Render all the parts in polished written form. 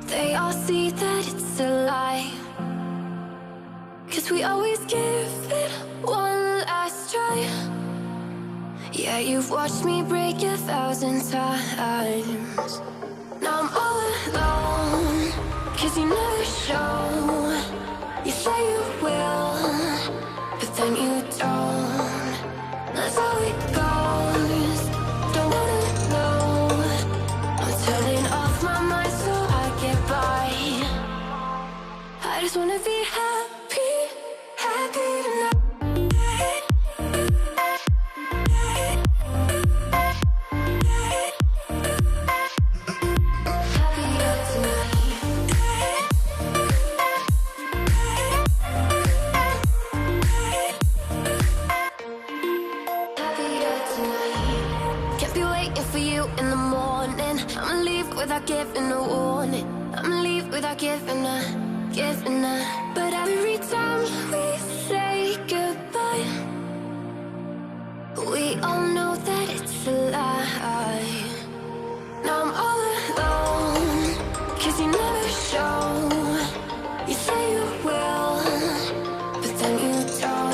They all see that it's a lie, 'cause we always give it one last try. Yeah, you've watched me break 1,000 times. Now I'm all alone, 'cause you never show. You say you will, but then you don't. That's how it goes. Don't wanna know. I'm turning off my mind so I get by. I just wanna be happy, happy tonight. Without giving a warning, I'ma leave without giving a. But every time we say goodbye, we all know that it's a lie. Now I'm all alone, 'cause you never show. You say you will, but then you don't.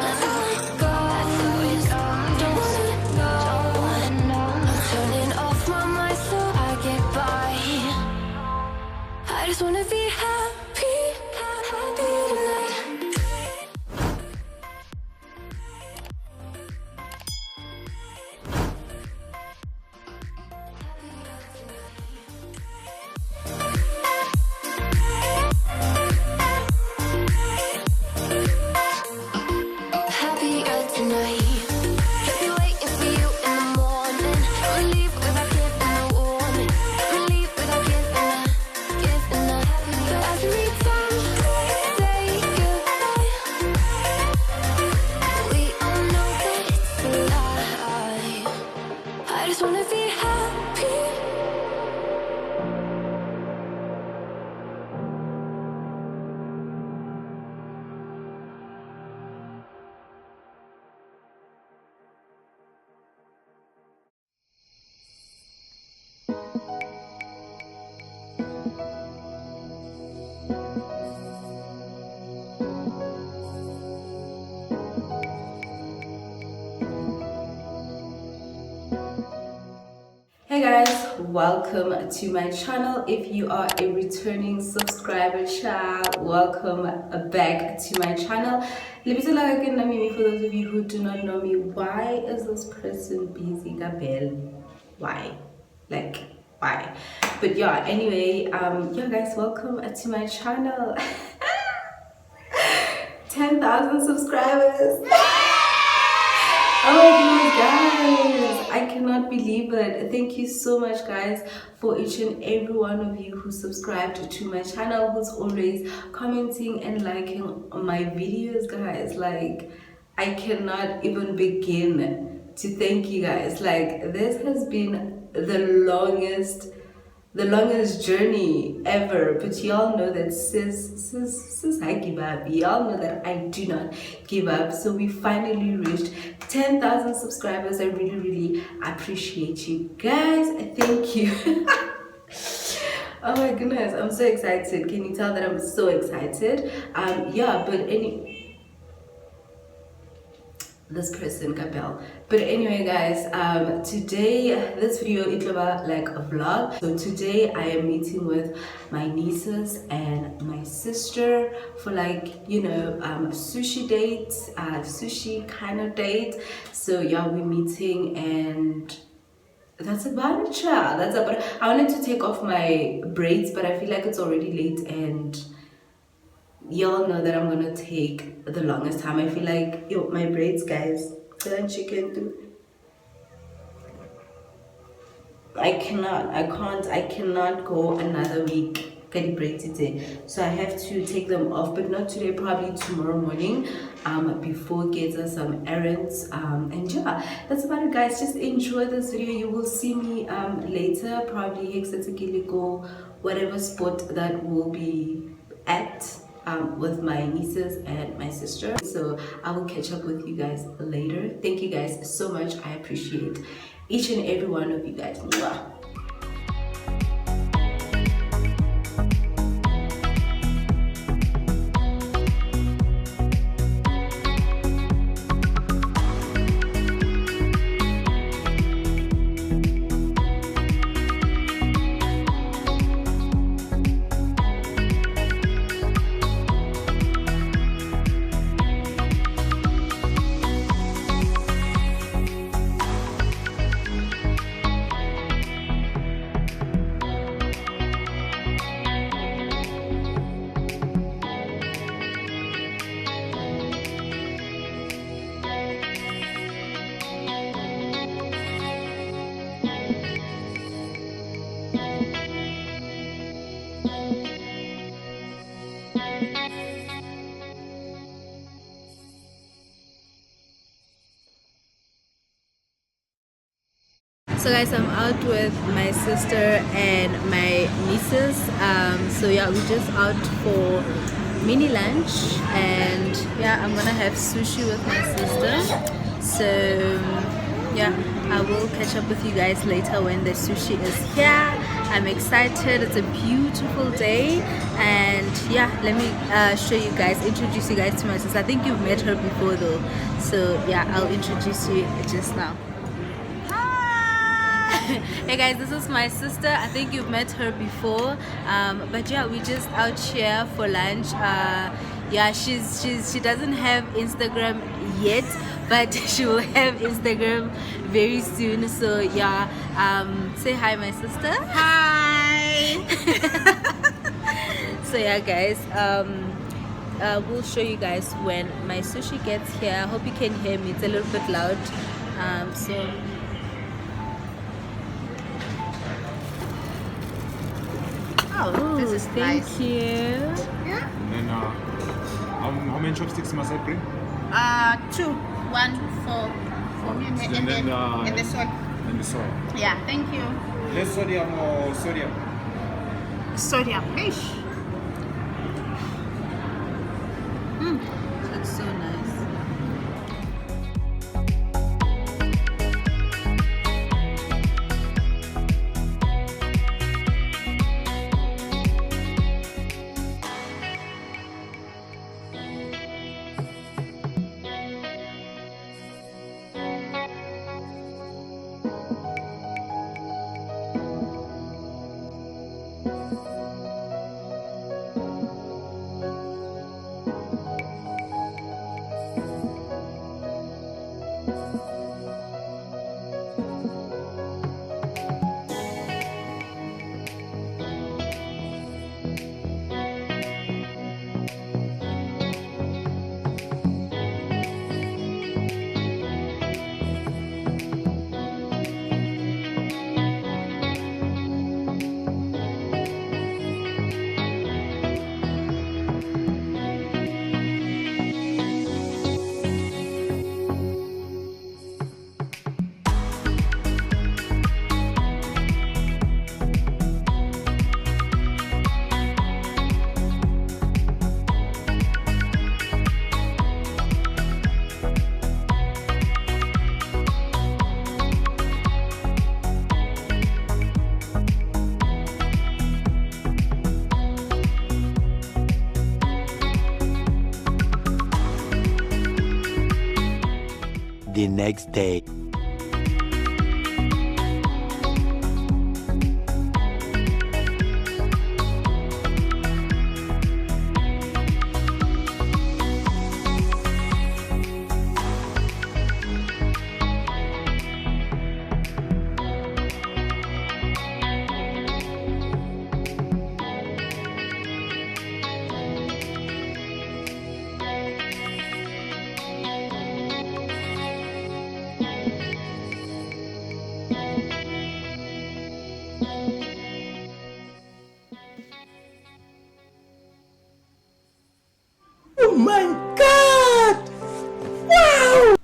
That's how it goes. Don't wanna know. I'm turning off my mind so I get by. I just wanna be happy, happy tonight. Happier tonight. Kept me waiting for you in the morning. I'ma leave without giving a warning. I'ma leave without giving a. But every time we say goodbye, we all know that it's a lie. I just wanna be happy. Hey guys, welcome to my channel. If you are a returning subscriber, child, welcome back to my channel. For those of you who do not know me, why is this person busy, Gabel? Why? Like, why? But yeah, anyway, yeah guys, welcome to my channel. 10,000 subscribers. Oh my goodness, guys, I cannot believe it. Thank you so much, guys, for each and every one of you who subscribed to my channel, who's always commenting and liking my videos, guys. Like, I cannot even begin to thank you guys. Like, this has been the longest journey ever, but y'all know that sis I give up. Y'all know that I do not give up. So we finally reached 10,000 subscribers. I really appreciate you guys. Thank you. Oh my goodness, I'm so excited. Can you tell that I'm so excited? Yeah, but this person Gabel. But anyway guys, today this video it was like a vlog. So today I am meeting with my nieces and my sister for, like, you know, sushi dates, sushi kind of date. So yeah, we're meeting and that's about it, child. That's about it. I wanted to take off my braids, but I feel like it's already late and y'all know that I'm gonna take the longest time. I feel like, yo, my braids, guys, I cannot go another week getting braids today. So I have to take them off, but not today, probably tomorrow morning, before getting some errands. And yeah, that's about it, guys. Just enjoy this video. You will see me later, probably go whatever spot that will be at with my nieces and my sister. So I will catch up with you guys later. Thank you guys so much. I appreciate each and every one of you guys. Mwah. So guys, I'm out with my sister and my nieces. So yeah, we're just out for mini lunch, and yeah, I'm gonna have sushi with my sister. So yeah, I will catch up with you guys later when the sushi is here. I'm excited. It's a beautiful day, and yeah, let me show you guys, introduce you guys to my sister. I think you've met her before though, so yeah, I'll introduce you just now. Hey guys, this is my sister. I think you've met her before, but yeah, we're just out here for lunch. Yeah, she doesn't have Instagram yet, but she will have Instagram very soon. So yeah, say hi, my sister. Hi. So yeah, guys, we'll show you guys when my sushi gets here. I hope you can hear me. It's a little bit loud. So. Oh, this is thank nice. You. Yeah. And then, how many chopsticks must I bring? 2, 1 for me, and the salt. And the salt. Yeah, thank you. Less sodium or sodium? Sodium. Ish. That's so nice. The next day. Oh my god! Wow!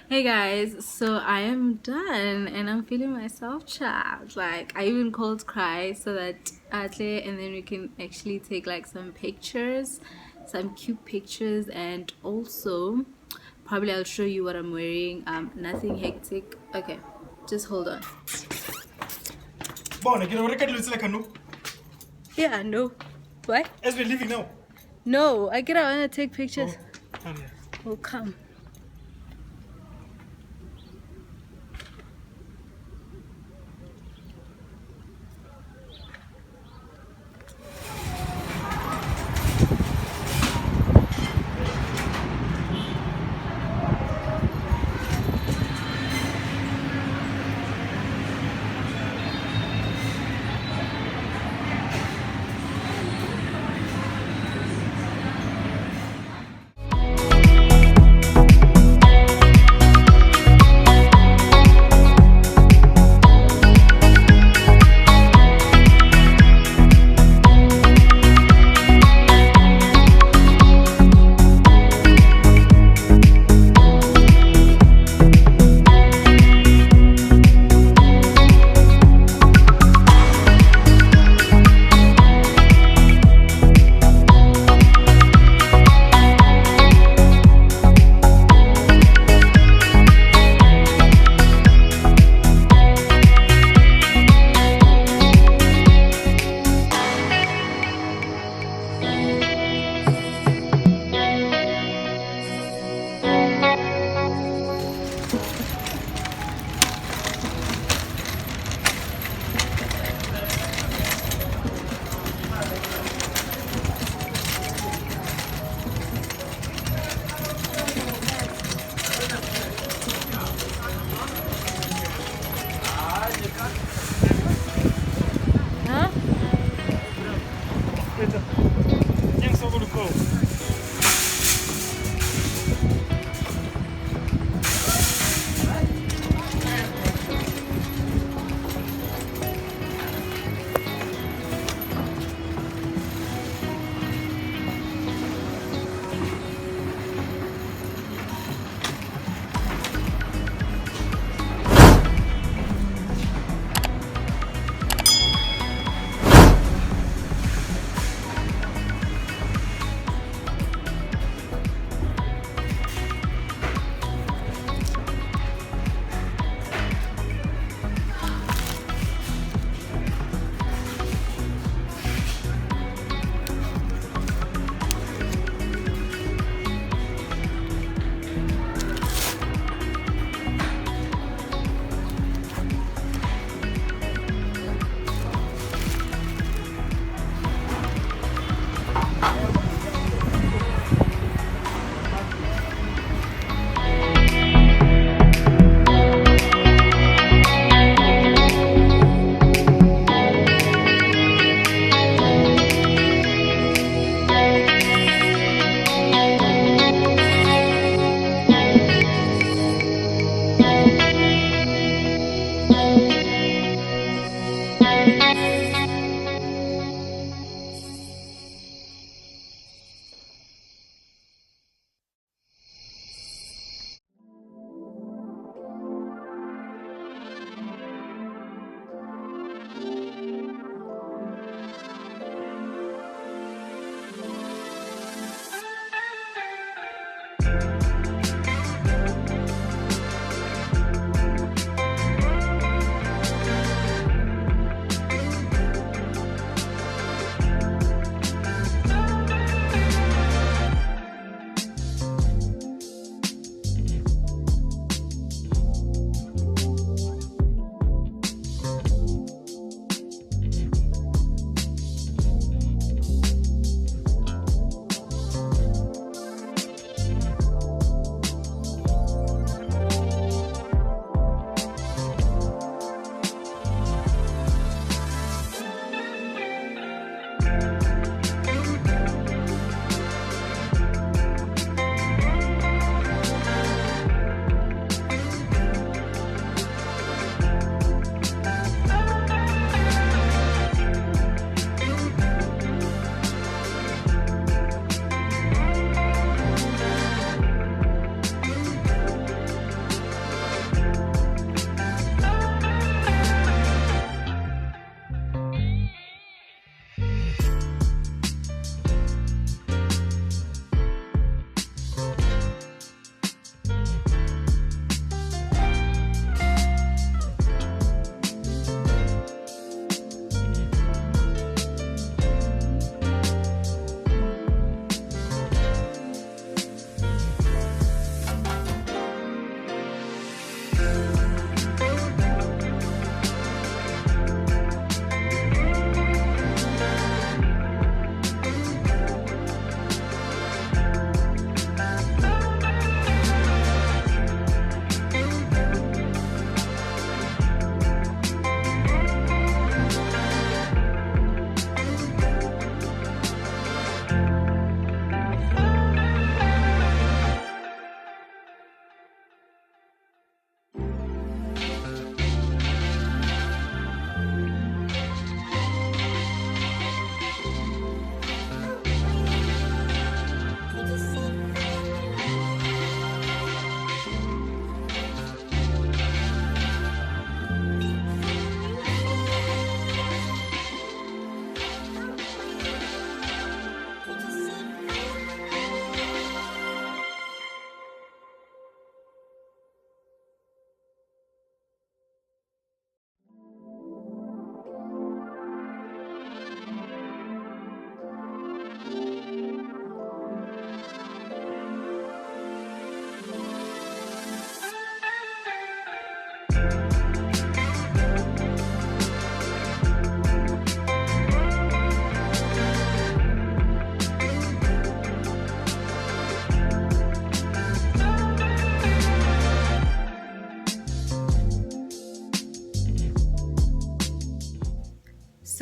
Hey guys, so I am done and I'm feeling myself chapped. Like, I even called Cry so that Atle and then we can actually take like some pictures, some cute pictures, and also probably I'll show you what I'm wearing. Nothing hectic. Okay, just hold on. Bon, you record looks like a no. Yeah, I know. What? As we're leaving now. No, I wanna take pictures. Oh, Oh, come.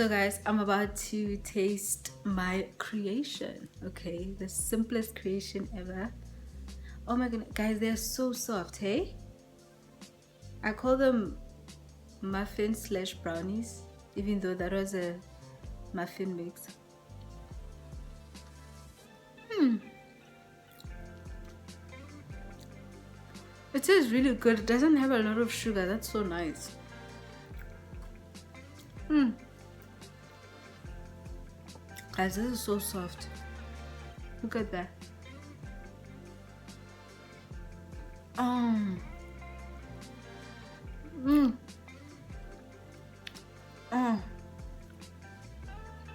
So guys, I'm about to taste my creation. Okay, the simplest creation ever. Oh my goodness, guys, they're so soft, hey? I call them muffins slash brownies, even though that was a muffin mix. It tastes really good. It doesn't have a lot of sugar. That's so nice. Guys, this is so soft. Look at that.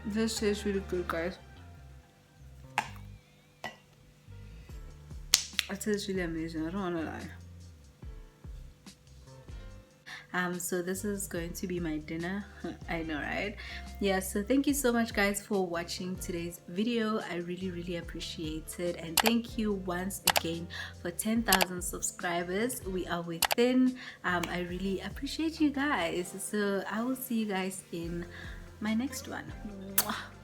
This tastes really good, guys. It tastes really amazing. I don't want to lie. So this is going to be my dinner. I know, right? Yeah, so thank you so much guys for watching today's video. I really appreciate it, and thank you once again for 10,000 subscribers. We are within. I really appreciate you guys. So I will see you guys in my next one. Mwah.